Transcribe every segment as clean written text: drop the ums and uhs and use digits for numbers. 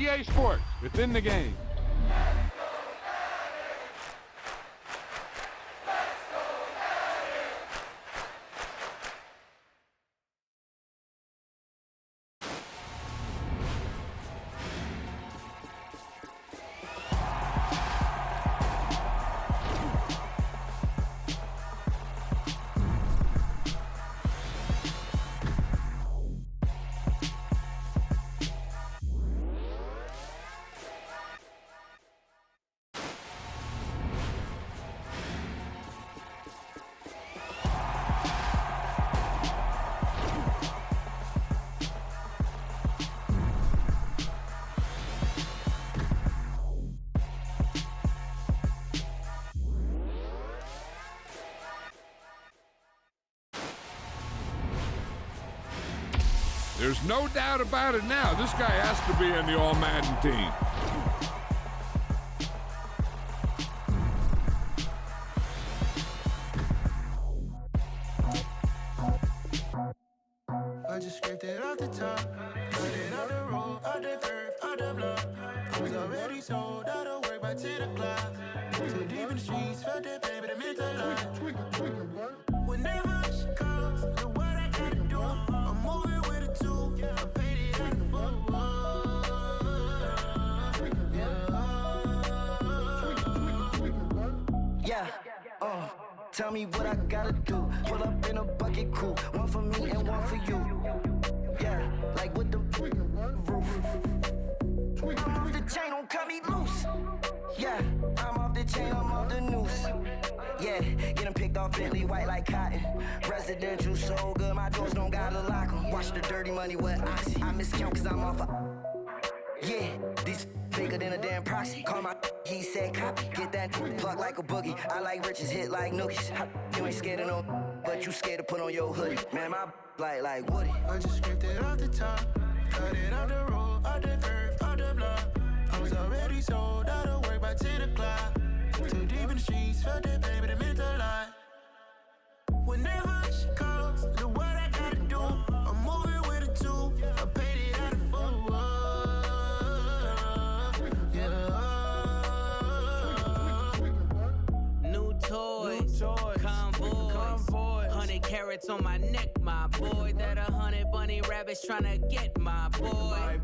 EA Sports, within the game. There's no doubt about it now. This guy has to be in the All-Madden team. I just scraped it off the top, cut it out the road, out the curve, out the block. I was already sold out of work by 10 o'clock. Too deep in the streets, felt that pain, but it meant a lot. Whenever she calls, know what I gotta do. I'm moving with a two, I paid it out the full. Yeah, tell me what I gotta do. Pull up in a bucket crew, one for me and one for you. Yeah, like with the roof. I'm off the chain, don't cut me loose. Yeah, I'm off the chain, I'm off the noose. Yeah, get them picked off Bentley, white like cotton. Residential, so good, my doors don't gotta lock them. Watch the dirty money with Oxy. I miscount cause I'm off a... Yeah, these bigger than a damn proxy. Call my he said copy. Get that plug like a boogie. I like riches, hit like nookies. You ain't scared of no, but you scared to put on your hoodie. Man, my like Woody. I just scraped it off the top, cut it out the road, out the curve, out the block. I was already sold out of work by 10 o'clock. Too deep in the streets, felt that pain, but it meant a lot. Whenever she calls, know what I gotta do. I'm moving with a two, I paid it out of full. New toys, convoys, 100 carats on my neck, my boy. That 100 bunny rabbits tryna get my boy.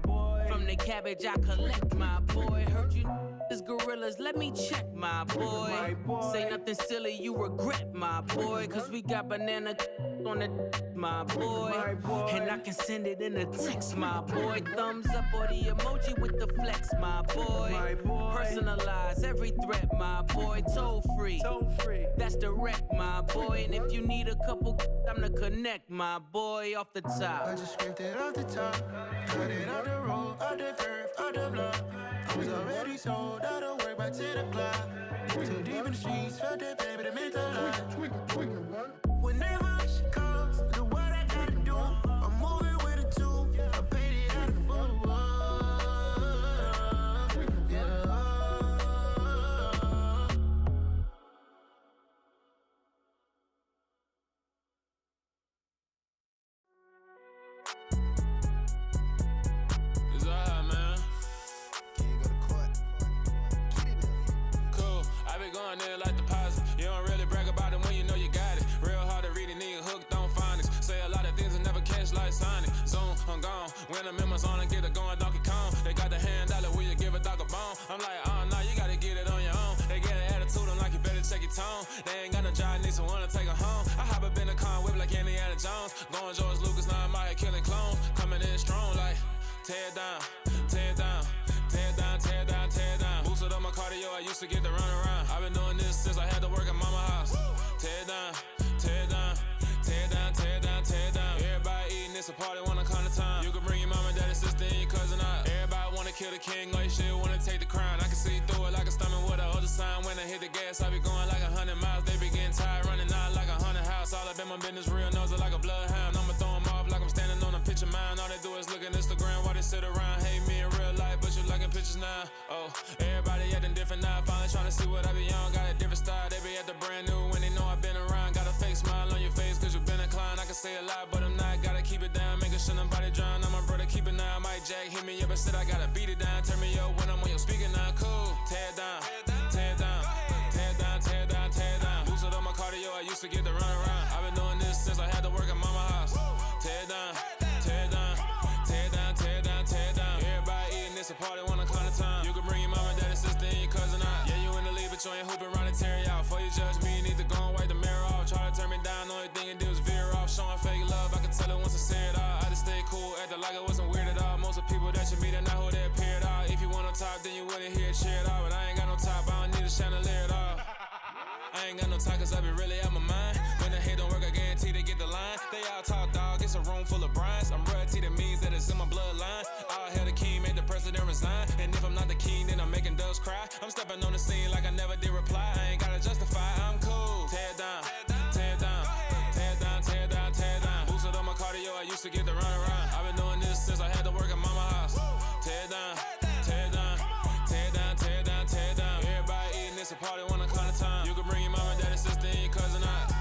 From the cabbage I collect, my boy. Heard you is gorillas, let me check, my boy. Say nothing silly, you regret, my boy. Cause we got banana on the my boy. And I can send it in a text, my boy. Thumbs up or the emoji with the flex, my boy. Personalize every threat, my boy. Toll free, that's direct, my boy. And if you need a couple, I'm to connect, my boy, off the top. I just scraped it off the top, cut it out the road, out the curve, out the block. I was already sold out of work by 10 o'clock. Too deep in the streets, felt that pain, but it meant a lot. Whenever she calls, know what I gotta do. I'm moving with a two, I paid it out of full. It's alright, man. Can't go to court. Get it up. Cool. I be going there like deposit. You don't really brag about it when you know you got it. Real hard to read it, nigga hooked on phonics. Say a lot of things and never catch like Sonic. Zoom, I'm gone. When the members on and get it going Donkey Kong. They got the hand dollar, will you give a dog a bone? I'm like, oh no, you gotta get it on your own. They get an attitude, I'm like, you better check your tone. They ain't got no job, need someone to take her home. I hop up in the car, whip like Indiana Jones. Going George Lucas, now I'm out here killing clones. Coming in strong like, tear down, tear down, tear down, tear down, tear down. Boosted up my cardio, I used to get to run around. I've been doing this since I had to work at mama house. Tear down, tear down, tear down, tear down, tear down. Everybody eating, it's a party, wanna come to time. You can bring your mama, daddy, sister, and your cousin out. Everybody wanna kill the king, or you shit wanna take the crown. I can see through it like a stomach with a other sign. When I hit the gas, I be going like 100 miles. They be getting tired, running out like 100 house. All up in my business, real nose like a bloodhound. I'ma throw 'em off like I'm standing on a picture mine. All they do is look at Instagram while they sit around. Hate me in real life, but you liking pictures now. Oh, everybody acting different now. Finally trying to see what I be on. Got a different style, they be at the brand new when they know I've been around. Got a fake smile on your face, cause you been inclined. I can say a lot, but I'm not. Gotta keep it down, making sure nobody drown. I'm my brother, keep it now. I might Jack hit me up and said I gotta beat it down. Turn me up when I'm on your speaker now, cool. Tear it down, tear it down, tear it down, tear it down, tear it down. Lose it on my cardio, I used to get the run around. I've been doing this since I had to work at mama house. Tear it down, tear it down, tear it down, tear it down, tear it down. Everybody eating this a party one o'clock of time. You can bring your mama, daddy, sister, and your cousin out. Yeah, you in the league, but you ain't hooping around and tear you out. Before you judge me, you need to go and wipe the mirror off. Try to turn me down, only thing you do is veer off. Showing fake love, I can tell it once I say it all. I just stay cool, acting like it wasn't weird at all. Most of the people that you meet are not who they appear at all. If you want on top, then you wouldn't hear it cheer at all. But I ain't got no top, I don't need a chandelier at all. I ain't got no time, cause I be really out my mind. When the hate don't work, I guarantee they get the line. They all talk, dog, it's a room full of brinds. I'm royalty, that means that it's in my bloodline. All hail the king, made the president resign. And if I'm not the king, then I'm making doves cry. I'm stepping on the scene like I never did reply. I ain't gotta justify, I'm cool. Tear it down, tear it down, tear it down, tear it down, tear it down. Boosted on my cardio, I used to get the run around. I've been doing this since I had to work at mama house. Tear it down, tear it down, tear it down, tear it down, tear it down. Everybody eating this a party one o'clock of time. You can bring your mama, daddy, sister, and your cousin out.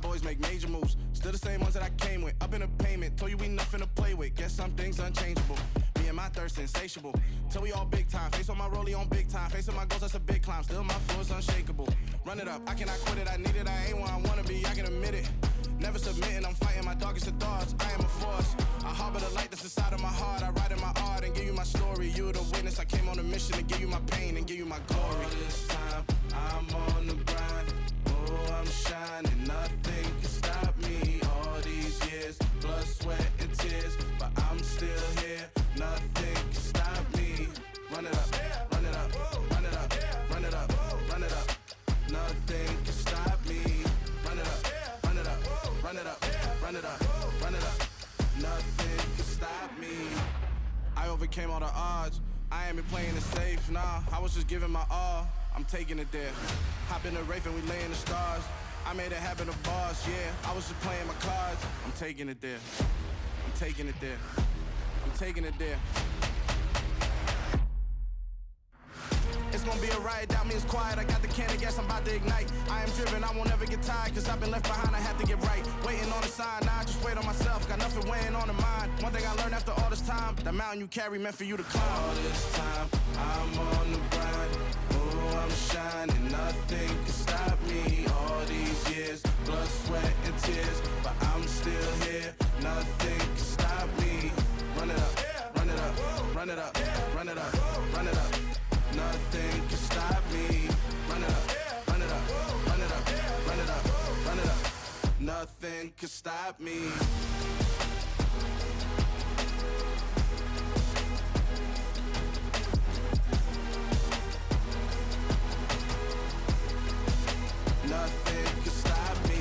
Boys make major moves, still the same ones that I came with. Up in a payment, told you we nothing to play with. Guess some things unchangeable. Me and my thirst insatiable. Till we all big time. Face on my rollie on big time. Facing my goals, that's a big climb. Still my flow is unshakable. Run it up, I cannot quit it. I need it, I ain't where I wanna be. I can admit it. Never submitting, I'm fighting my darkest of thoughts. I am a force. I harbor the light that's inside of my heart. I write in my art and give you my story. You the witness. I came on a mission to give you my pain and give you my glory. All this time, I'm on the grind. Oh, I'm shining. Nothing can stop me. All these years, blood, sweat, and tears, but I'm still here. Nothing can stop me. Run it up, run it up, run it up, run it up, run it up. Nothing can stop me. Run it up, run it up, run it up, run it up, run it up. Nothing can stop me. I overcame all the odds. I ain't been playing it safe, nah. I was just giving my all. I'm taking it there. Hop in the Wraith and we lay in the stars. I made it happen to bars, yeah. I was just playing my cards. I'm taking it there. I'm taking it there. I'm taking it there. It's gonna be a riot, doubt me it's quiet. I got the can of gas, I'm about to ignite. I am driven, I won't ever get tired, cause I've been left behind, I have to get right. Waiting on a sign, nah, I just wait on myself. Got nothing weighing on the mind. One thing I learned after all this time, the mountain you carry meant for you to climb. All this time, I'm on the grind. Oh, I'm shining, nothing can stop me. All these years, blood, sweat, and tears, but I'm still here. Nothing can stop me. Run it up, run it up, run it up, run it up, run it up. Nothing can stop me. Run it up, run it up, run it up, run it up, run it up. Nothing can stop me. Nothing can stop me.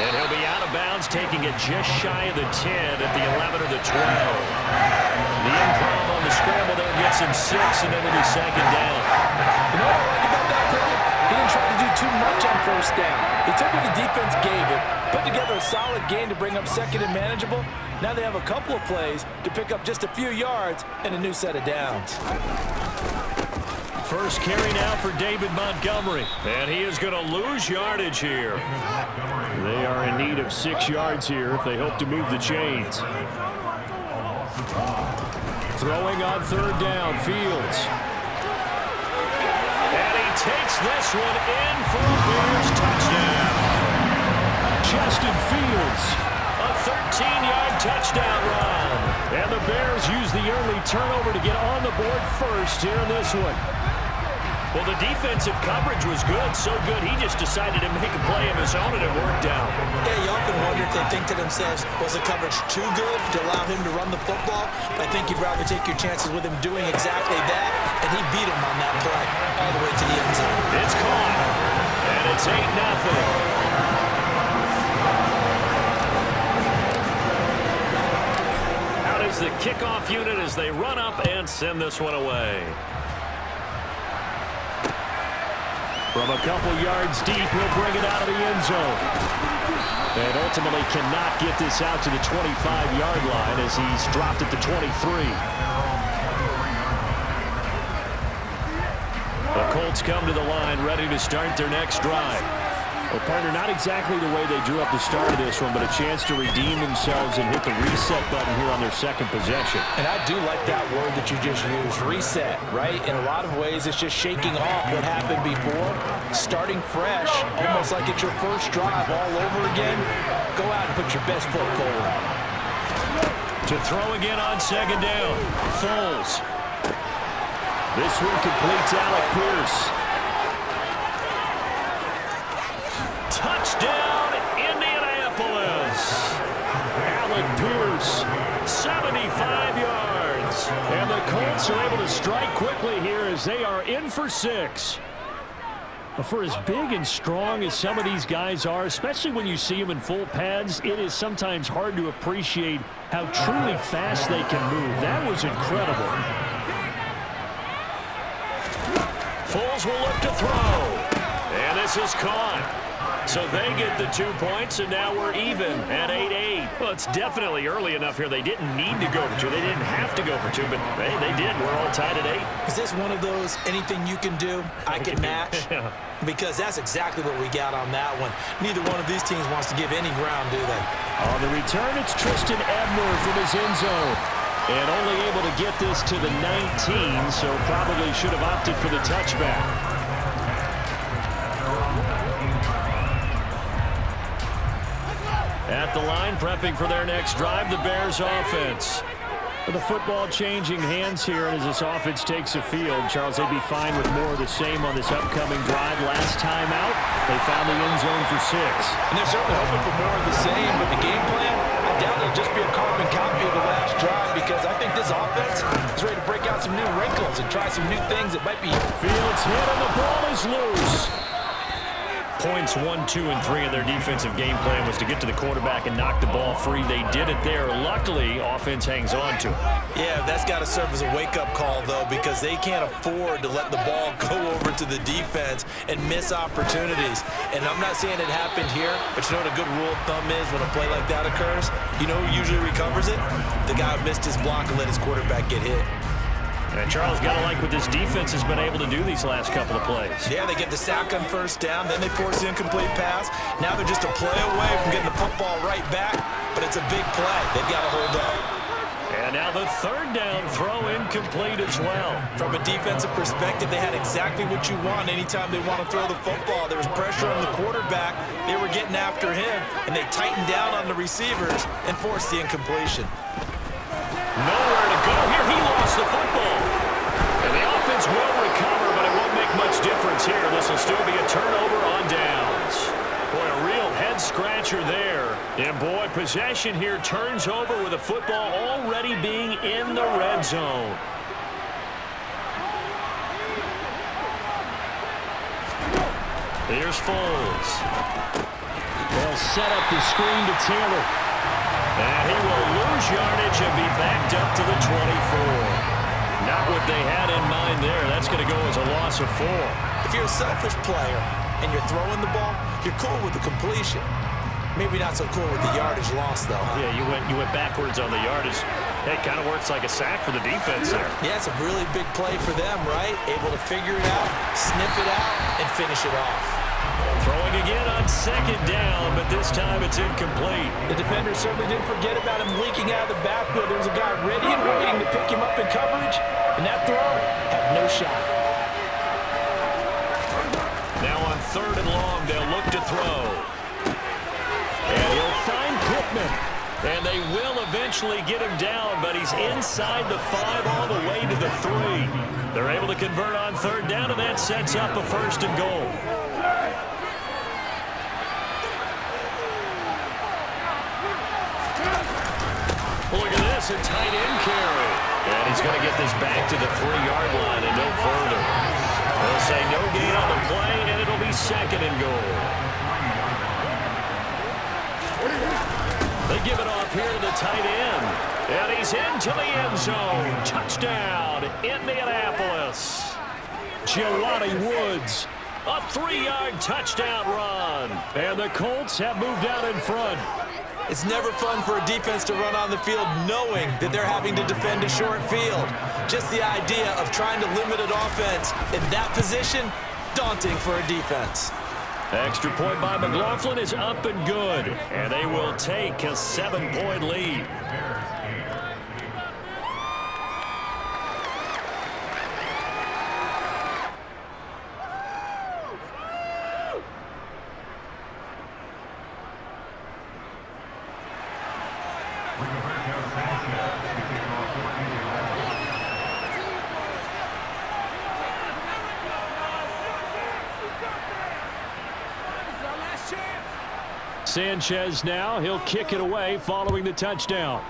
And he'll be out of bounds, taking it just shy of the 10 at the 11 or the 12. The improv on the scramble there gets him 6, and it'll be second down. You know what I like about that play? He didn't try to do too much on first down. He took what the defense gave him, put together a solid game to bring up second and manageable. Now they have a couple of plays to pick up just a few yards and a new set of downs. First carry now for David Montgomery, and he is going to lose yardage here. They are in need of 6 yards here if they hope to move the chains. Throwing on third down, Fields. And he takes this one in for a Bears touchdown. Justin Fields, a 13-yard touchdown run. And the Bears use the early turnover to get on the board first here in this one. Well, the defensive coverage was good, so good he just decided to make a play of his own, and it worked out. Yeah, you often wonder if they think to themselves, was the coverage too good to allow him to run the football? I think you'd rather take your chances with him doing exactly that, and he beat him on that play all the way to the end zone. It's caught, and it's 8-0. Is the kickoff unit as they run up and send this one away. From a couple yards deep, he'll bring it out of the end zone. And ultimately cannot get this out to the 25-yard line as he's dropped at the 23. The Colts come to the line ready to start their next drive. Well, partner, not exactly the way they drew up the start of this one, but a chance to redeem themselves and hit the reset button here on their second possession. And I do like that word that you just used, reset, right? In a lot of ways, it's just shaking off what happened before, starting fresh, almost like it's your first drive all over again. Go out and put your best foot forward. To throw again on second down, Foles. This one completes Alec Pierce. Touchdown, Indianapolis. Alec Pierce, 75 yards. And the Colts are able to strike quickly here as they are in for 6. For as big and strong as some of these guys are, especially when you see them in full pads, it is sometimes hard to appreciate how truly fast they can move. That was incredible. Foles will look to throw. And this is caught. So they get the 2 points, and now we're even at 8-8. Well, it's definitely early enough here. They didn't need to go for 2. They didn't have to go for 2, but hey, they did. We're all tied at 8. Is this one of those anything you can do, I can match? Yeah. Because that's exactly what we got on that one. Neither one of these teams wants to give any ground, do they? On the return, it's Tristan Ebner from his end zone. And only able to get this to the 19, so probably should have opted for the touchback. At the line, prepping for their next drive, the Bears offense. With the football changing hands here as this offense takes the field, Charles, they'd be fine with more of the same on this upcoming drive. Last time out, they found the end zone for 6. And they're certainly hoping for more of the same, but the game plan, I doubt it'll just be a carbon copy of the last drive because I think this offense is ready to break out some new wrinkles and try some new things that might be... Fields hit and the ball is loose. Points 1, 2, and 3 in their defensive game plan was to get to the quarterback and knock the ball free. They did it there. Luckily, offense hangs on to it. Yeah, that's got to serve as a wake-up call, though, because they can't afford to let the ball go over to the defense and miss opportunities. And I'm not saying it happened here, but you know what a good rule of thumb is when a play like that occurs? You know who usually recovers it? The guy who missed his block and let his quarterback get hit. And Charles, got to like what this defense has been able to do these last couple of plays. Yeah, they get the sack on first down, then they force the incomplete pass. Now they're just a play away from getting the football right back, but it's a big play. They've got to hold up. And now the third down throw incomplete as well. From a defensive perspective, they had exactly what you want anytime they want to throw the football. There was pressure on the quarterback. They were getting after him, and they tightened down on the receivers and forced the incompletion. Nowhere to go here. He lost the football. And the offense will recover, but it won't make much difference here. This will still be a turnover on downs. Boy, a real head-scratcher there. And, boy, possession here turns over with the football already being in the red zone. Here's Foles. They'll set up the screen to Taylor. And he will lose yardage and be backed up to the 24. Not what they had in mind there. That's going to go as a loss of 4. If you're a selfish player and you're throwing the ball, you're cool with the completion. Maybe not so cool with the yardage loss, though, huh? Yeah, you went backwards on the yardage. It kind of works like a sack for the defense there. Yeah, it's a really big play for them, right? Able to figure it out, sniff it out, and finish it off. Throwing again on 2nd down, but this time it's incomplete. The defender certainly didn't forget about him leaking out of the backfield. There was a guy ready and waiting to pick him up in coverage, and that throw had no shot. Now on 3rd and long, they'll look to throw. And he'll find Pittman. And they will eventually get him down, but he's inside the 5 all the way to the 3. They're able to convert on 3rd down, and that sets up a 1st and goal. Look at this, a tight end carry. And he's going to get this back to the 3-yard line and no further. They'll say no gain on the play, and it'll be 2nd and goal. They give it off here to the tight end. And he's into the end zone. Touchdown, Indianapolis. Jelani Woods, a 3-yard touchdown run. And the Colts have moved out in front. It's never fun for a defense to run on the field knowing that they're having to defend a short field. Just the idea of trying to limit an offense in that position, daunting for a defense. Extra point by McLaughlin is up and good, and they will take a 7-point lead. Sanchez now, he'll kick it away following the touchdown.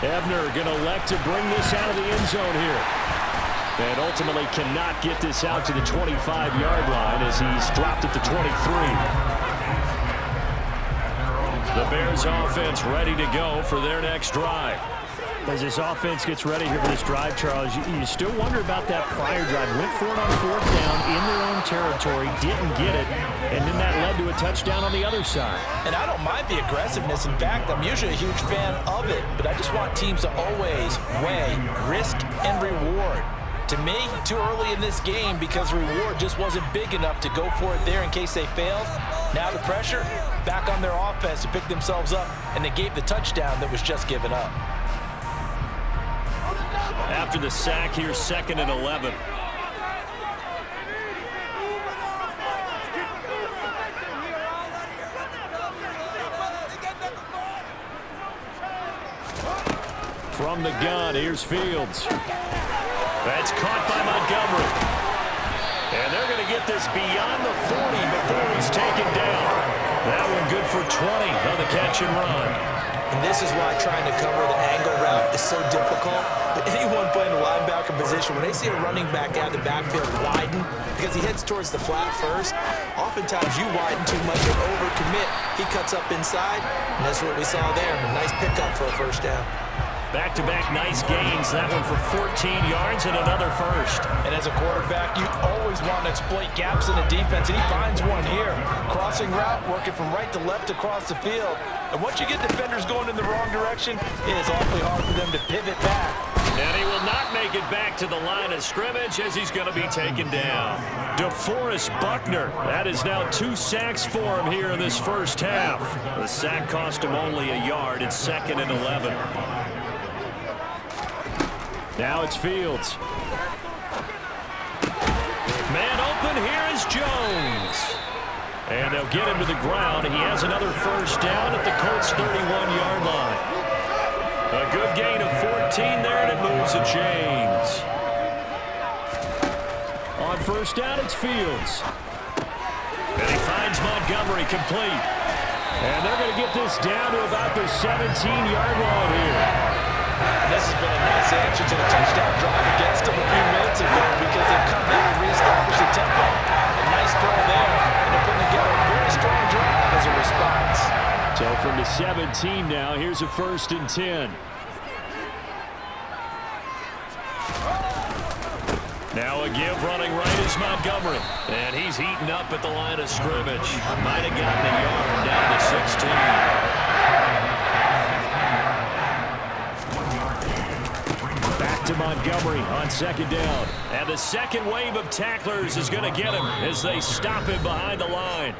Ebner going to elect to bring this out of the end zone here. And ultimately cannot get this out to the 25-yard line as he's dropped at the 23. The Bears offense ready to go for their next drive. As this offense gets ready here for this drive, Charles, you still wonder about that prior drive. Went for it on 4th down in their own territory, didn't get it, and then that led to a touchdown on the other side. And I don't mind the aggressiveness. In fact, I'm usually a huge fan of it, but I just want teams to always weigh risk and reward. To me, too early in this game because reward just wasn't big enough to go for it there in case they failed. Now the pressure back on their offense to pick themselves up, and they gave the touchdown that was just given up. After the sack, here's 2nd and 11. From the gun, here's Fields. That's caught by Montgomery. And they're going to get this beyond the 40 before he's taken down. That one good for 20 on the catch and run. And this is why trying to cover the angle route is so difficult. But anyone playing the linebacker position, when they see a running back out of the backfield widen, because he heads towards the flat first, oftentimes you widen too much and overcommit. He cuts up inside, and that's what we saw there. A nice pickup for a 1st down. Back-to-back nice gains. That one for 14 yards and another 1st. And as a quarterback, you always want to exploit gaps in the defense, and he finds one here. Crossing route, working from right to left across the field. And once you get defenders going in the wrong direction, it is awfully hard for them to pivot back. And he will not make it back to the line of scrimmage as he's going to be taken down. DeForest Buckner, that is now 2 sacks for him here in this first half. The sack cost him only a yard. It's 2nd and 11. Now it's Fields. Man open, here is Jones. And they'll get him to the ground. He has another 1st down at the Colts' 31-yard line. A good gain of 14 there, and it moves the chains. On 1st down, it's Fields. And he finds Montgomery complete. And they're going to get this down to about the 17-yard line here. And this has been a nice answer to the touchdown drive against them a few minutes ago because they've come back and reestablished the tempo. A nice 14 now. Here's a 1st and 10. Now a give running right is Montgomery. And he's heating up at the line of scrimmage. Might have gotten a yard down to 16. Back to Montgomery on 2nd down. And the second wave of tacklers is going to get him as they stop him behind the line.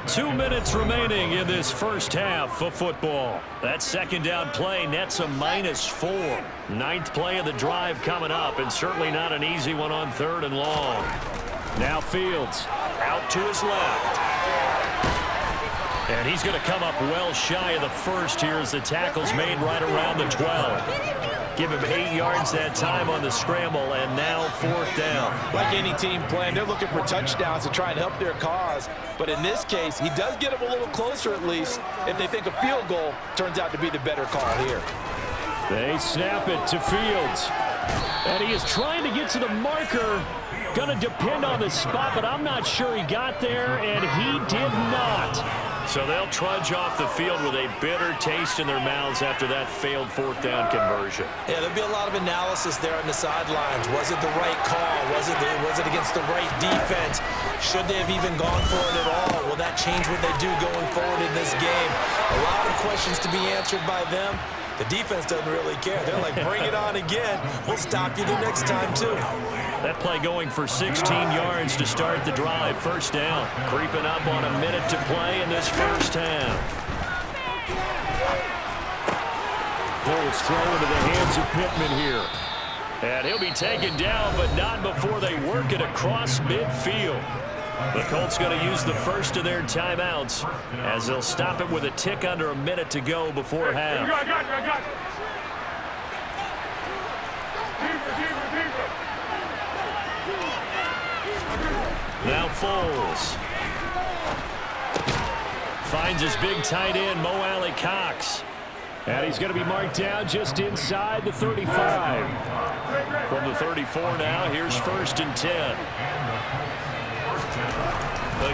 2 minutes remaining in this first half of football. That 2nd down play nets a -4. 9th play of the drive coming up, and certainly not an easy one on 3rd and long. Now Fields out to his left. And he's going to come up well shy of the first here as the tackle's made right around the 12. Give him 8 yards that time on the scramble, and now 4th down. Like any team playing, they're looking for touchdowns to try and help their cause. But in this case, he does get them a little closer at least if they think a field goal turns out to be the better call here. They snap it to Fields. And he is trying to get to the marker. Going to depend on the spot, but I'm not sure he got there, and he did not. So they'll trudge off the field with a bitter taste in their mouths after that failed 4th down conversion. Yeah, there'll be a lot of analysis there on the sidelines. Was it the right call? Was it against the right defense? Should they have even gone for it at all? Will that change what they do going forward in this game? A lot of questions to be answered by them. The defense doesn't really care. They're like, bring it on again. We'll stop you the next time, too. That play going for 16 yards to start the drive. 1st down. Creeping up on a minute to play in this first half. Colts throw into the hands of Pittman here. And he'll be taken down, but not before they work it across midfield. The Colts going to use the first of their timeouts as they'll stop it with a tick under a minute to go before half. Now Foles finds his big tight end, Mo Alley Cox. And he's going to be marked down just inside the 35. From the 34 now, here's 1st and 10.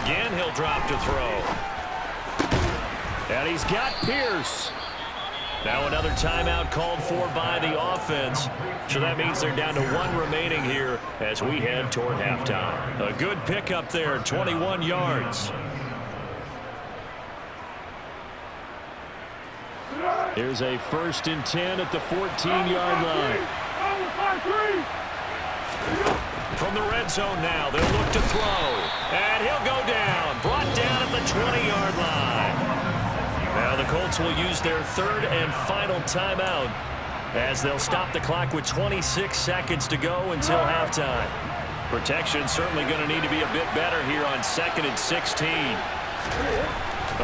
Again, he'll drop to throw. And he's got Pierce. Now another timeout called for by the offense. So that means they're down to 1 remaining here as we head toward halftime. A good pickup there, 21 yards. Here's a 1st and 10 at the 14-yard line. From the red zone now, they'll look to throw. And he'll go down. Brought down at the 20-yard line. Now the Colts will use their 3rd and final timeout as they'll stop the clock with 26 seconds to go until halftime. Protection certainly going to need to be a bit better here on 2nd and 16.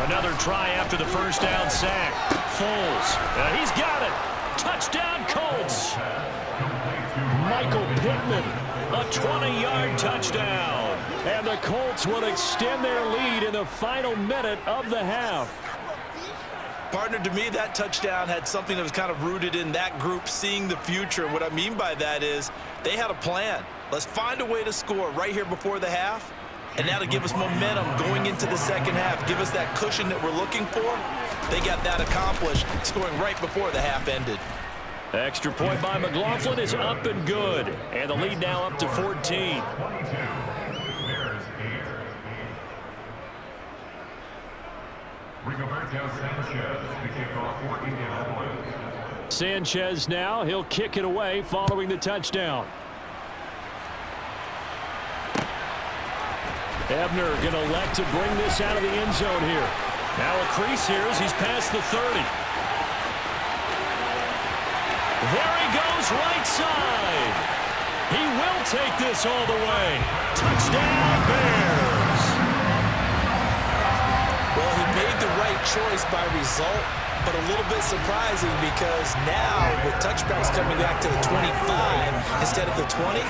Another try after the 1st down sack. Foles. He's got it. Touchdown Colts. Michael Pittman. A 20-yard touchdown. And the Colts will extend their lead in the final minute of the half. Partner, to me, that touchdown had something that was kind of rooted in that group seeing the future. And what I mean by that is they had a plan. Let's find a way to score right here before the half. And that'll give us momentum going into the second half. Give us that cushion that we're looking for. They got that accomplished, scoring right before the half ended. Extra point by McLaughlin is up and good. And the lead now up to 14. Sanchez now, he'll kick it away following the touchdown. Ebner going to elect to bring this out of the end zone here. Now a crease here as he's past the 30. There he goes right side. He will take this all the way. Touchdown Bears. Well, he made the right choice by result, but a little bit surprising because now with touchbacks coming back to the 25 instead of the 20,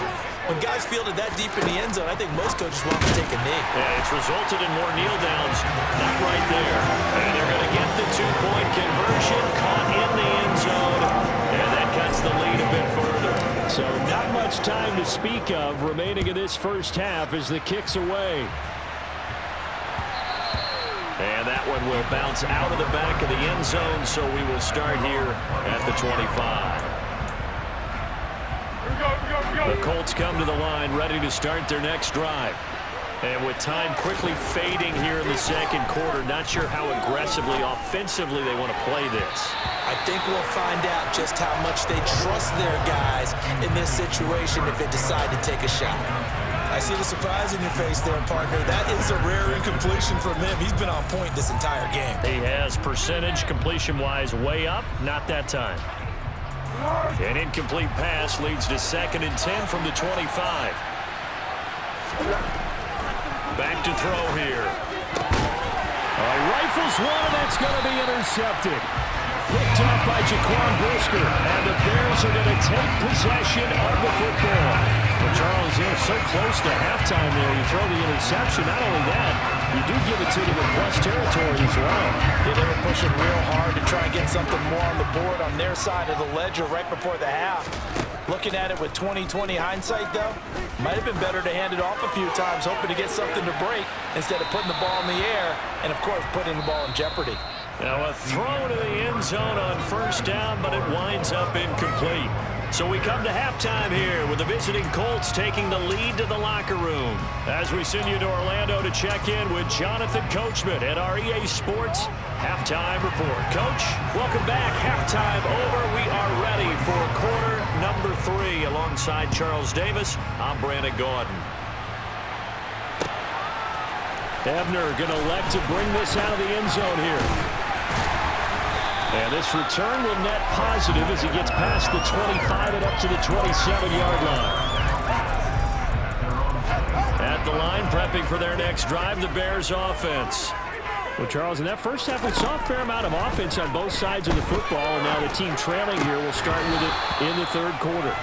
when guys fielded that deep in the end zone, I think most coaches want to take a knee. Yeah, it's resulted in more kneel downs. Not right there. And they're going to get the 2-point conversion caught in the end zone. And that cuts the lead a bit further. So not much time to speak of remaining in this first half as the kick's away. And that one will bounce out of the back of the end zone, so we will start here at the 25. The Colts come to the line ready to start their next drive. And with time quickly fading here in the second quarter, not sure how aggressively, offensively they want to play this. I think we'll find out just how much they trust their guys in this situation if they decide to take a shot. I see the surprise in your face there, partner. That is a rare incompletion from him. He's been on point this entire game. He has percentage completion-wise way up, not that time. An incomplete pass leads to 2nd and 10 from the 25. Back to throw here. Rifles one, and that's going to be intercepted. Picked up by Jaquan Brisker, and the Bears are going to take possession of the football. Well, Charles, you're so close to halftime there. You throw the interception. Not only that, you do give it to them in plus territory as well. Yeah, they were pushing real hard to try and get something more on the board on their side of the ledger right before the half. Looking at it with 20/20 hindsight, though, might have been better to hand it off a few times, hoping to get something to break instead of putting the ball in the air and, of course, putting the ball in jeopardy. Now a throw to the end zone on 1st down, but it winds up incomplete. So we come to halftime here with the visiting Colts taking the lead to the locker room. As we send you to Orlando to check in with Jonathan Coachman at our EA Sports Halftime Report. Coach, welcome back. Halftime over. We are ready for quarter number 3 alongside Charles Davis. I'm Brandon Gaudin. Ebner going to elect to bring this out of the end zone here. And this return will net positive as he gets past the 25 and up to the 27-yard line. At the line, prepping for their next drive, the Bears offense. Well, Charles, in that first half, we saw a fair amount of offense on both sides of the football, and now the team trailing here will start with it in the 3rd quarter.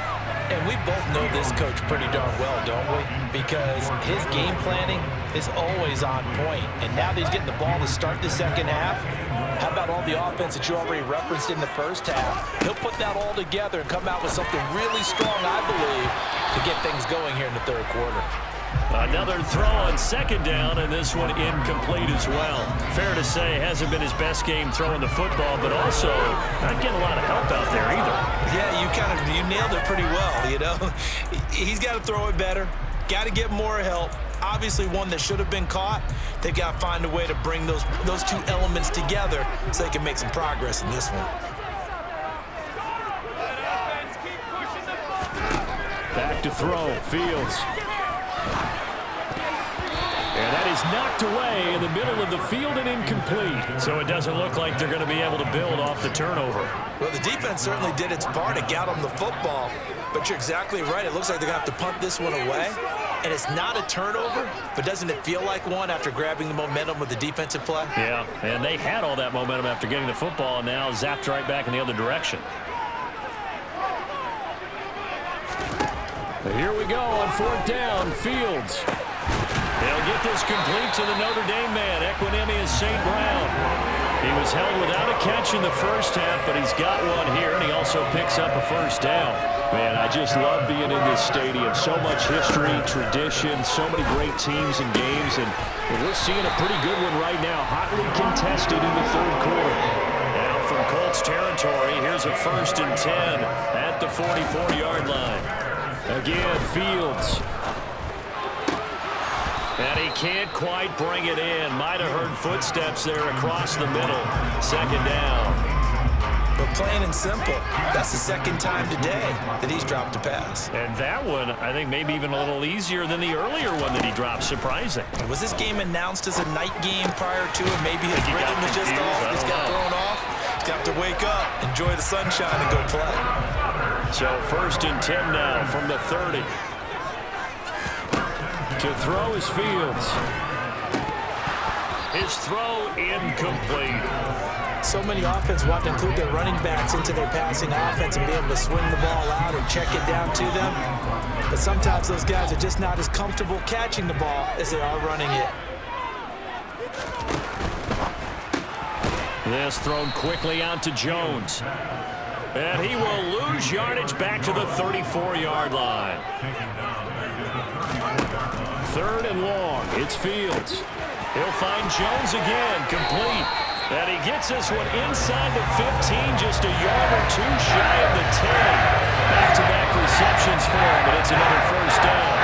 And we both know this coach pretty darn well, don't we? Because his game planning is always on point. And now that he's getting the ball to start the second half, how about all the offense that you already referenced in the first half? He'll put that all together and come out with something really strong, I believe, to get things going here in the 3rd quarter. Another throw on 2nd down, and this one incomplete as well. Fair to say, hasn't been his best game throwing the football, but also not getting a lot of help out there either. Yeah, you nailed it pretty well, you know. He's got to throw it better, got to get more help. Obviously one that should have been caught. They've got to find a way to bring those 2 elements together so they can make some progress in this one. Back to throw, Fields. And that is knocked away in the middle of the field and incomplete. So it doesn't look like they're going to be able to build off the turnover. Well, the defense certainly did its part to get them the football. But you're exactly right. It looks like they're going to have to punt this one away. And it's not a turnover, but doesn't it feel like one after grabbing the momentum with the defensive play? Yeah, and they had all that momentum after getting the football and now zapped right back in the other direction. Here we go on 4th down, Fields. They'll get this complete to the Notre Dame man, Equinemius St. Brown. He was held without a catch in the first half, but he's got one here, and he also picks up a 1st down. Man, I just love being in this stadium. So much history, tradition, so many great teams and games, and we're seeing a pretty good one right now, hotly contested in the 3rd quarter. Now from Colts territory, here's a 1st and 10 at the 44-yard line. Again, Fields. And he can't quite bring it in. Might have heard footsteps there across the middle. 2nd down. But plain and simple, that's the 2nd time today that he's dropped a pass. And that one, I think, maybe even a little easier than the earlier one that he dropped. Surprising. Was this game announced as a night game prior to it? Maybe his rhythm was just off. He's got thrown off. He's got to wake up, enjoy the sunshine, and go play. So 1st and 10 now from the 30. To throw is Fields. His throw incomplete. So many offense want to include their running backs into their passing offense and be able to swing the ball out or check it down to them. But sometimes those guys are just not as comfortable catching the ball as they are running it. This thrown quickly out to Jones. And he will lose yardage back to the 34-yard line. 3rd and long. It's Fields. He'll find Jones again, complete. And he gets this one inside the 15, just a yard or two shy of the 10. Back-to-back receptions for him, and it's another first down.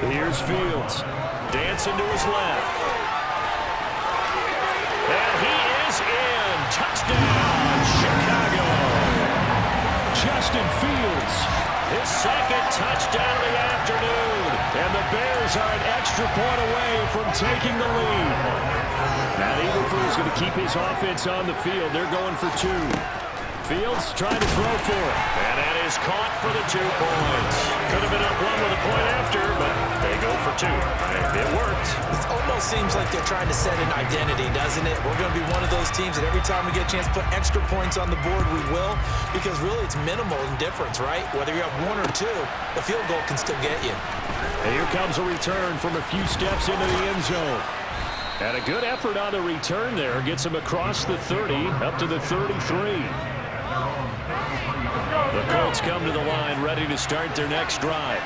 Here's Fields. Dancing to his left. And he is in. Touchdown, Chicago. Justin Fields, his second touchdown of the afternoon. And the Bears are an extra point away from taking the lead. Now Eberflus is going to keep his offense on the field. They're going for two. Fields trying to throw for it. And that is caught for the 2 points. Could have been up one with a point after, but they go for two. And it worked. It almost seems like they're trying to set an identity, doesn't it? We're going to be one of those teams that every time we get a chance to put extra points on the board, we will. Because really it's minimal in difference, right? Whether you have one or two, the field goal can still get you. And here comes a return from a few steps into the end zone. And a good effort on the return there. Gets him across the 30, up to the 33. The Colts come to the line, ready to start their next drive.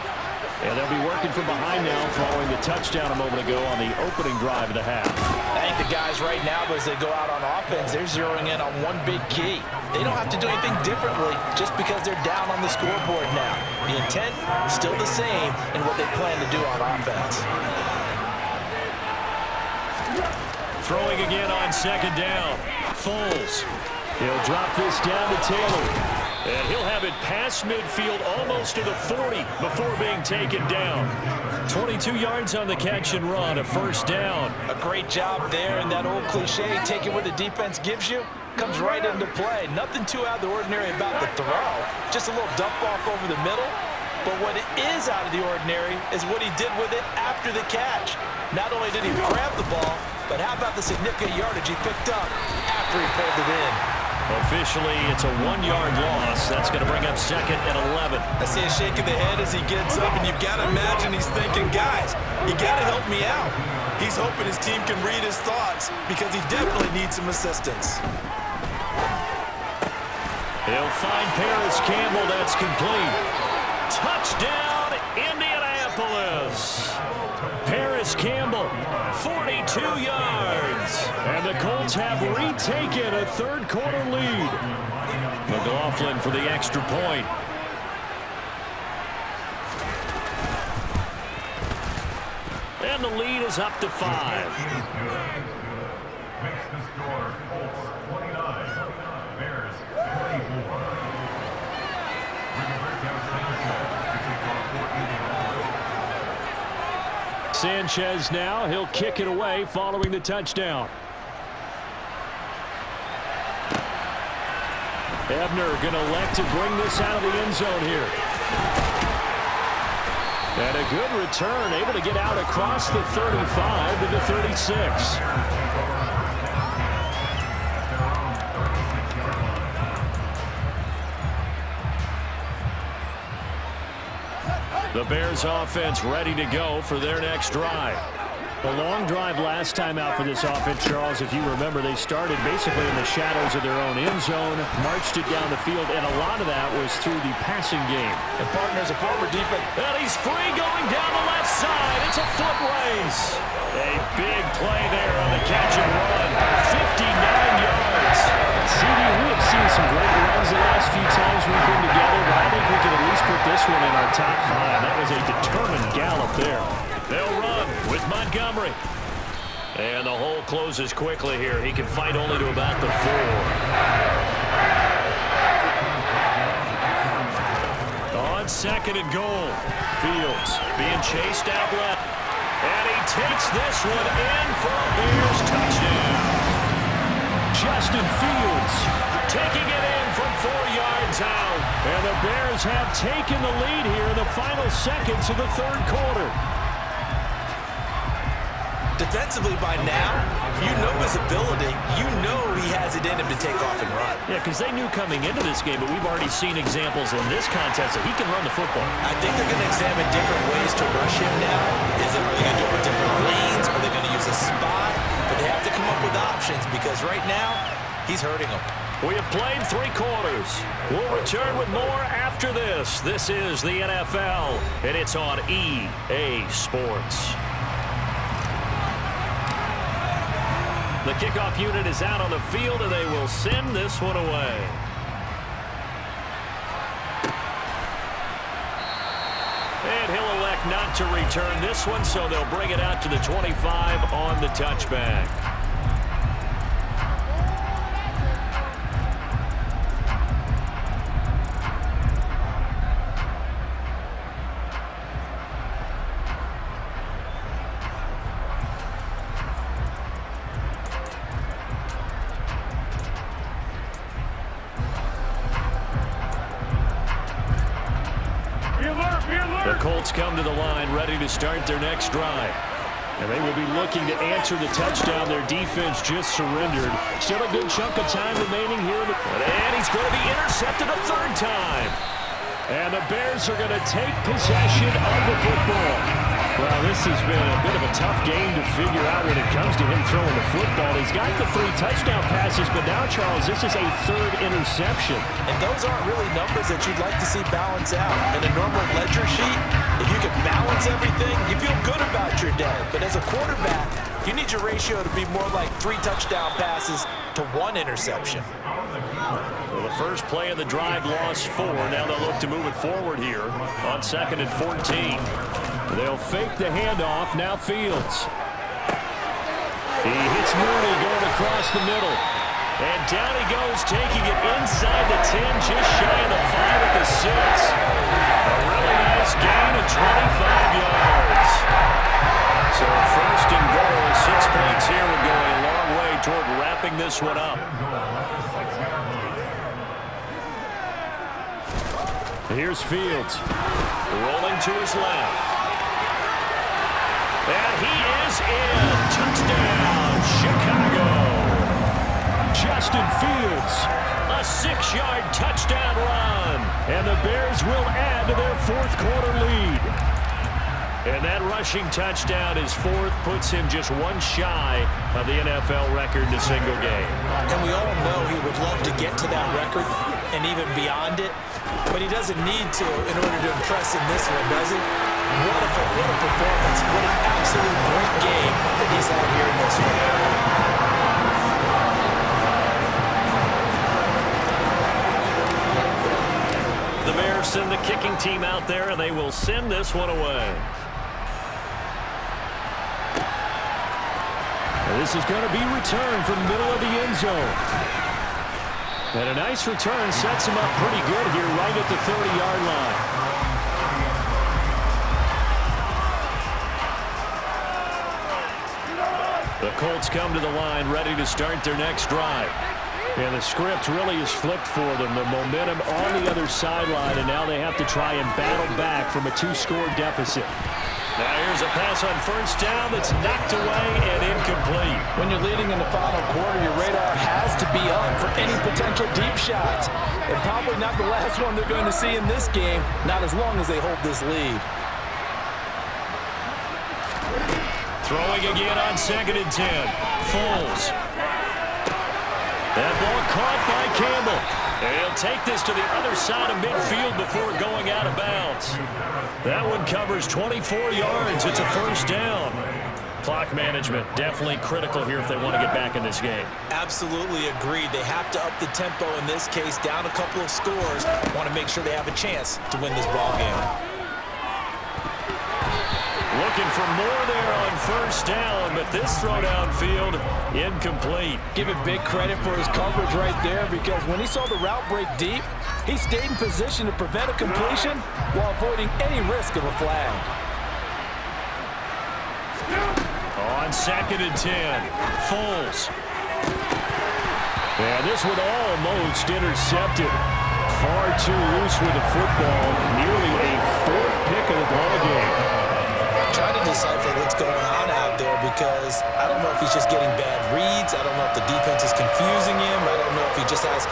And they'll be working from behind now following the touchdown a moment ago on the opening drive of the half. I think the guys right now, as they go out on offense, they're zeroing in on one big key. They don't have to do anything differently just because they're down on the scoreboard now. The intent is still the same in what they plan to do on offense. Throwing again on second down. Foles. He'll drop this down to Taylor. And he'll have it past midfield almost to the 40 before being taken down. 22 yards on the catch and run, a first down. A great job there, and that old cliche, take it where the defense gives you, comes right into play. Nothing too out of the ordinary about the throw. Just a little dump off over the middle. But what is out of the ordinary is what he did with it after the catch. Not only did he grab the ball, but how about the significant yardage he picked up after he pulled it in. Officially, it's a 1-yard loss. That's going to bring up second and 11. I see a shake of the head as he gets up, and you've got to imagine he's thinking, guys, you got to help me out. He's hoping his team can read his thoughts because he definitely needs some assistance. He'll find Paris Campbell. That's complete. Touchdown, Indianapolis. Paris Campbell, 42 yards. And the Colts have retaken a third-quarter lead. McLaughlin for the extra point. And the lead is up to 5. Makes the score Colts 29, Bears 24. Sanchez now, he'll kick it away following the touchdown. Ebner going to elect to bring this out of the end zone here. And a good return, able to get out across the 35 to the 36. The Bears offense ready to go for their next drive. A long drive last time out for this offense, Charles. If you remember, they started basically in the shadows of their own end zone, marched it down the field, and a lot of that was through the passing game. And partner's a former defense. And he's free going down the left side. It's a foot race. A big play there on the catch and run. 59 yards. CD, we have seen some great runs the last few times we've been together, but I think we can at least put this one in our top 5. That was a determined gallop there. They'll run with Montgomery. And the hole closes quickly here. He can fight only to about the 4. On second and goal. Fields being chased out left. And he takes this one in for a Bears touchdown. Justin Fields taking it in from 4 yards out. And the Bears have taken the lead here in the final seconds of the third quarter. Defensively by now, you know his ability. You know he has it in him to take off and run. Yeah, because they knew coming into this game, but we've already seen examples in this contest that he can run the football. I think they're going to examine different ways to rush him now. Are they going to do it with different lanes? Are they going to use a spot? But they have to come up with options because right now, he's hurting them. We have played 3 quarters. We'll return with more after this. This is the NFL, and it's on EA Sports. The kickoff unit is out on the field, and they will send this one away. And he'll elect not to return this one, so they'll bring it out to the 25 on the touchback. The Colts come to the line ready to start their next drive. And they will be looking to answer the touchdown their defense just surrendered. Still a good chunk of time remaining here. And he's going to be intercepted a 3rd time. And the Bears are going to take possession of the football. Well, this has been a bit of a tough game to figure out when it comes to him throwing the football. He's got the 3 touchdown passes, but now, Charles, this is a 3rd interception. And those aren't really numbers that you'd like to see balance out. In a normal ledger sheet, if you can balance everything, you feel good about your day. But as a quarterback, you need your ratio to be more like 3 touchdown passes to 1 interception. Well, the first play of the drive lost 4. Now they'll look to move it forward here on 2nd and 14. They'll fake the handoff. Now Fields. He hits Mooney going across the middle. And down he goes, taking it inside the 10, just shy of the 5 at the 6. A really nice gain of 25 yards. So 1st and goal, 6 points here would go a long way toward wrapping this one up. Here's Fields, rolling to his left. And he is in. Touchdown, Chicago. Justin Fields, a 6-yard touchdown run. And the Bears will add to their 4th quarter lead. And that rushing touchdown, his 4th, puts him just 1 shy of the NFL record in a single game. And we all know he would love to get to that record and even beyond it. But he doesn't need to in order to impress in this one, does he? What a performance. What an absolute great game that he's had here in this one. The Bears send the kicking team out there, and they will send this one away. And this is going to be returned from the middle of the end zone. And a nice return sets him up pretty good here right at the 30-yard line. The Colts come to the line ready to start their next drive. And the script really is flipped for them. The momentum on the other sideline, and now they have to try and battle back from a 2-score deficit. Now here's a pass on 1st down that's knocked away and incomplete. When you're leading in the final quarter, your radar has to be up for any potential deep shots. And probably not the last one they're going to see in this game, not as long as they hold this lead. Throwing again on 2nd and 10. Foles. That ball caught by Campbell. And he'll take this to the other side of midfield before going out of bounds. That one covers 24 yards. It's a 1st down. Clock management definitely critical here if they want to get back in this game. Absolutely agreed. They have to up the tempo in this case, down a couple of scores. Want to make sure they have a chance to win this ball game. Looking for more there on 1st down, but this throw downfield, incomplete. Give him big credit for his coverage right there, because when he saw the route break deep, he stayed in position to prevent a completion while avoiding any risk of a flag. On 2nd and 10, Foles. And this one almost intercepted. Far too loose with the football. Nearly a 4th pick of the ball game. Trying to decipher what's going on out there, because I don't know if he's just getting bad reads. I don't know if the defense is confusing him. I don't know if he just has,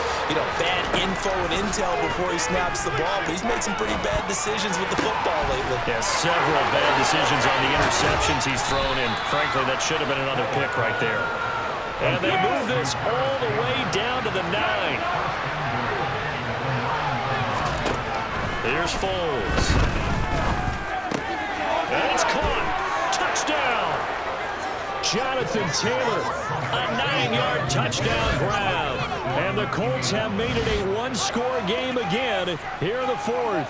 bad info and intel before he snaps the ball. But he's made some pretty bad decisions with the football lately. Yeah, several bad decisions on the interceptions he's thrown in. Frankly, that should have been another pick right there. And they move this all the way down to the 9. Here's Foles. And it's caught. Touchdown. Jonathan Taylor, a 9-yard touchdown grab. And the Colts have made it a one-score game again here in the 4th.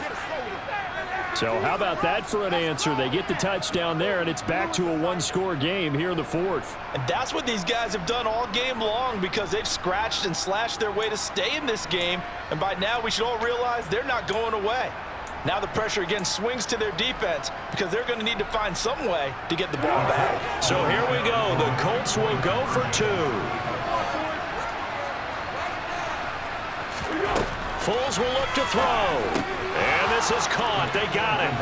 So how about that for an answer? They get the touchdown there, and it's back to a one-score game here in the 4th. And that's what these guys have done all game long because they've scratched and slashed their way to stay in this game. And by now, we should all realize they're not going away. Now the pressure again swings to their defense because they're going to need to find some way to get the ball back. So here we go. The Colts will go for 2. Foles will look to throw. And this is caught. They got it.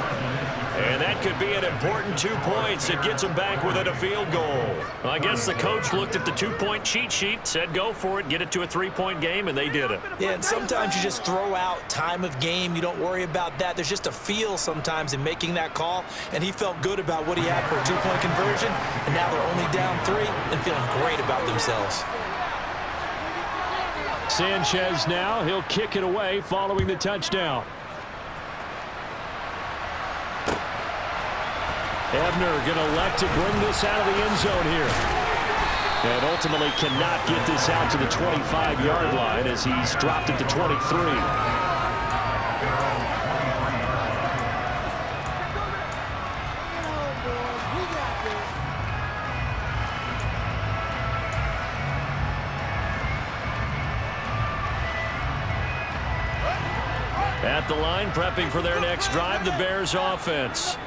And that could be an important 2 points. It gets them back within a field goal. Well, I guess the coach looked at the 2-point cheat sheet, said go for it, get it to a 3-point game, and they did it. Yeah, and sometimes you just throw out time of game. You don't worry about that. There's just a feel sometimes in making that call, and he felt good about what he had for a 2-point conversion, and now they're only down 3 and feeling great about themselves. Sanchez now, he'll kick it away following the touchdown. Ebner going to elect to bring this out of the end zone here. And ultimately cannot get this out to the 25-yard line as he's dropped it to 23. At the line, prepping for their next drive, the Bears offense.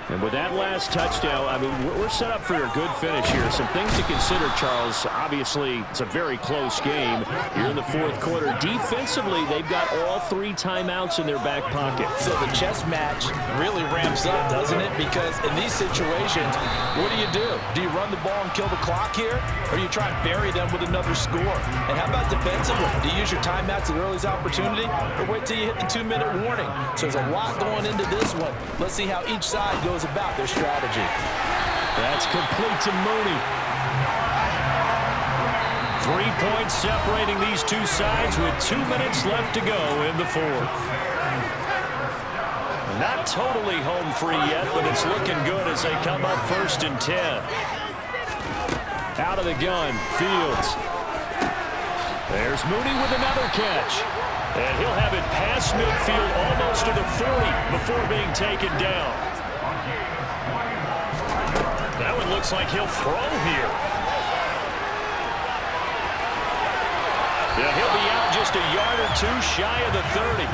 And with that last touchdown, I mean, we're set up for a good finish here. Some things to consider, Charles. Obviously, it's a very close game. You're in the 4th quarter. Defensively, they've got all 3 timeouts in their back pocket. So the chess match really ramps up, doesn't it? Because in these situations, what do? Do you run the ball and kill the clock here? Or do you try and bury them with another score? And how about defensively? Do you use your timeouts at the earliest opportunity? Or wait till you hit the 2-minute warning? So there's a lot going into this one. Let's see how each side goes about their strategy. That's complete to Mooney. 3 points separating these two sides with 2 minutes left to go in the 4th. Not totally home free yet, but it's looking good as they come up 1st and 10. Out of the gun, Fields. There's Mooney with another catch. And he'll have it past midfield almost to the 40 before being taken down. That one looks like he'll throw here. Yeah, he'll be out just a yard or 2 shy of the 30.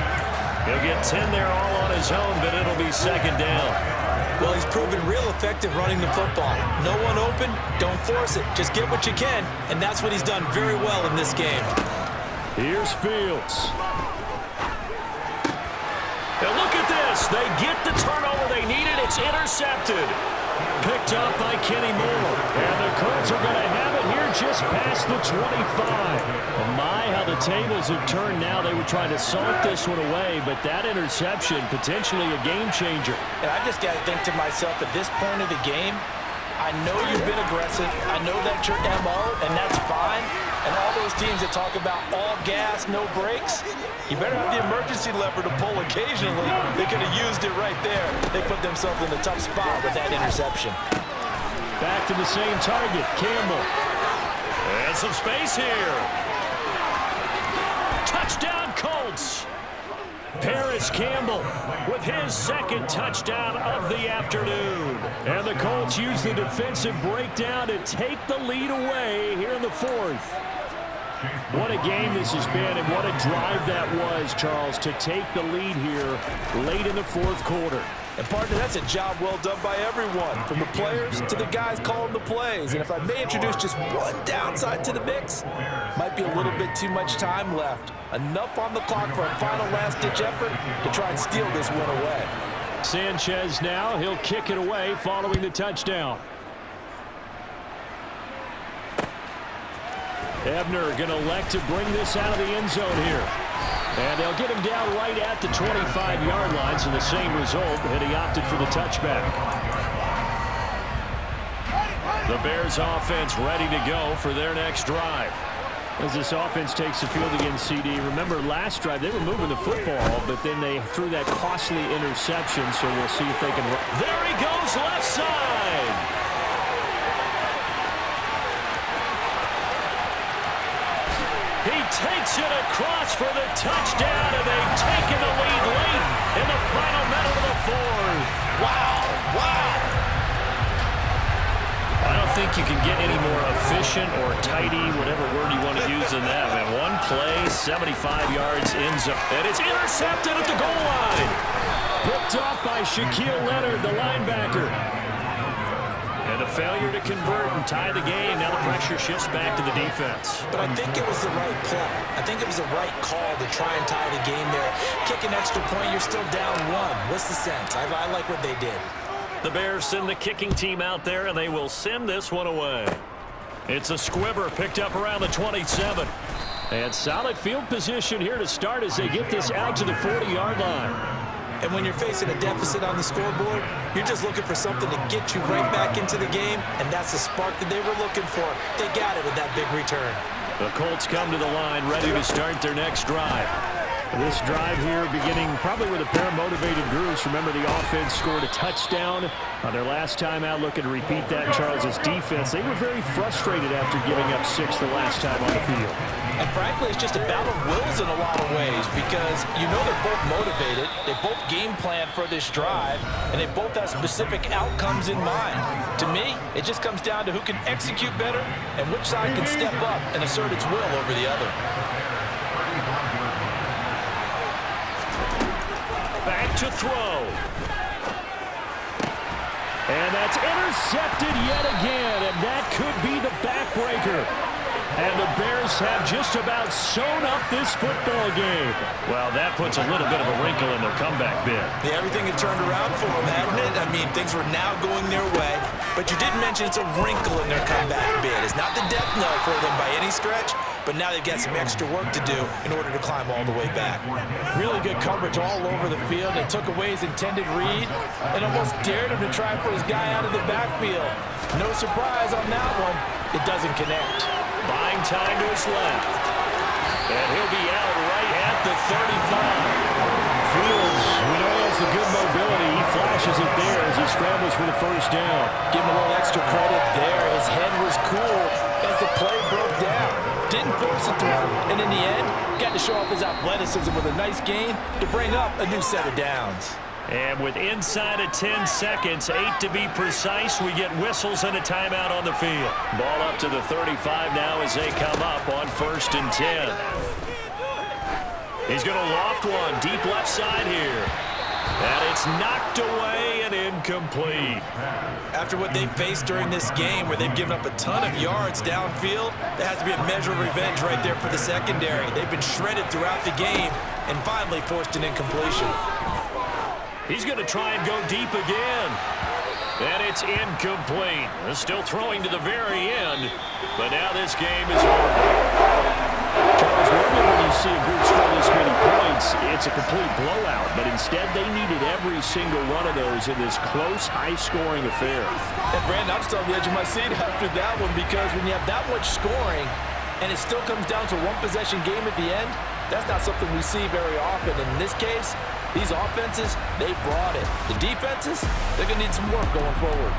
He'll get 10 there all on his own, but it'll be 2nd down. Well, he's proven real effective running the football. No one open, don't force it. Just get what you can, and that's what he's done very well in this game. Here's Fields. Now look at this. They get the turnover they needed. It's intercepted. Picked up by Kenny Moore. And the Colts are going to have it here just past the 25. Oh my, how the tables have turned now. They were trying to salt this one away, but that interception, potentially a game changer. And I just got to think to myself, at this point of the game, I know you've been aggressive. I know that's your MO, and that's fine. And all those teams that talk about all gas, no brakes, you better have the emergency lever to pull occasionally. They could have used it right there. They put themselves in a tough spot with that interception. Back to the same target, Campbell. And some space here. Touchdown, Colts. Paris Campbell with his 2nd touchdown of the afternoon. And the Colts use the defensive breakdown to take the lead away here in the 4th. What a game this has been, and what a drive that was, Charles, to take the lead here late in the 4th quarter. And, partner, that's a job well done by everyone, from the players to the guys calling the plays. And if I may introduce just one downside to the mix, might be a little bit too much time left. Enough on the clock for a final last-ditch effort to try and steal this one away. Sanchez now, he'll kick it away following the touchdown. Ebner going to elect to bring this out of the end zone here. And they'll get him down right at the 25-yard line, so the same result, and he opted for the touchback. The Bears offense ready to go for their next drive. As this offense takes the field against CD, remember last drive they were moving the football, but then they threw that costly interception, so we'll see if they can... There he goes, left side. He takes it across for the touchdown, and they've taken the lead late in the final minute of the fourth. Wow, wow. I don't think you can get any more efficient or tidy, whatever word you want to use in that. And one play, 75 yards in zone. And it's intercepted at the goal line. Picked off by Shaquille Leonard, the linebacker. And a failure to convert and tie the game. Now the pressure shifts back to the defense. But I think it was the right play. I think it was the right call to try and tie the game there. Kick an extra point, you're still down one. What's the sense? I like what they did. The Bears send the kicking team out there, and they will send this one away. It's a squibber picked up around the 27. And solid field position here to start as they get this out to the 40-yard line. And when you're facing a deficit on the scoreboard, you're just looking for something to get you right back into the game, and that's the spark that they were looking for. They got it with that big return. The Colts come to the line ready to start their next drive. This drive here beginning probably with a pair of motivated groups. Remember, the offense scored a touchdown on their last time out. Looking to repeat that in Charles' defense. They were very frustrated after giving up 6 the last time on the field. And frankly, it's just a battle of wills in a lot of ways because you know they're both motivated. They both game plan for this drive, and they both have specific outcomes in mind. To me, it just comes down to who can execute better and which side can step up and assert its will over the other. Back to throw. And that's intercepted yet again, and that could be the backbreaker. And the Bears have just about sewn up this football game. Well, that puts a little bit of a wrinkle in their comeback bid. Yeah, everything had turned around for them, hadn't it? I mean, things were now going their way. But you did mention it's a wrinkle in their comeback bid. It's not the death knell for them by any stretch, but now they've got some extra work to do in order to climb all the way back. Really good coverage all over the field. They took away his intended read and almost dared him to try and put his guy out of the backfield. No surprise on that one. It doesn't connect. Buying time to his left. And he'll be out right at the 35. Fields, we know he has the good mobility. He flashes it there as he scrambles for the first down. Give him a little extra credit there. His head was cool as the play broke down. Didn't force a throw, and in the end, got to show off his athleticism with a nice gain to bring up a new set of downs. And with inside of 10 seconds, 8 to be precise, we get whistles and a timeout on the field. Ball up to the 35 now as they come up on 1st and 10. He's going to loft one deep left side here. And it's knocked away and incomplete. After what they've faced during this game where they've given up a ton of yards downfield, there has to be a measure of revenge right there for the secondary. They've been shredded throughout the game and finally forced an incompletion. He's going to try and go deep again. And it's incomplete. They're still throwing to the very end. But now this game is over. Charles, normally when you see a group score this many points, it's a complete blowout. But instead, they needed every single one of those in this close, high-scoring affair. And Brandon, I'm still on the edge of my seat after that one because when you have that much scoring and it still comes down to a one-possession game at the end, that's not something we see very often. And in this case, these offenses, they brought it. The defenses, they're going to need some work going forward.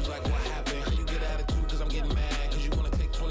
like what?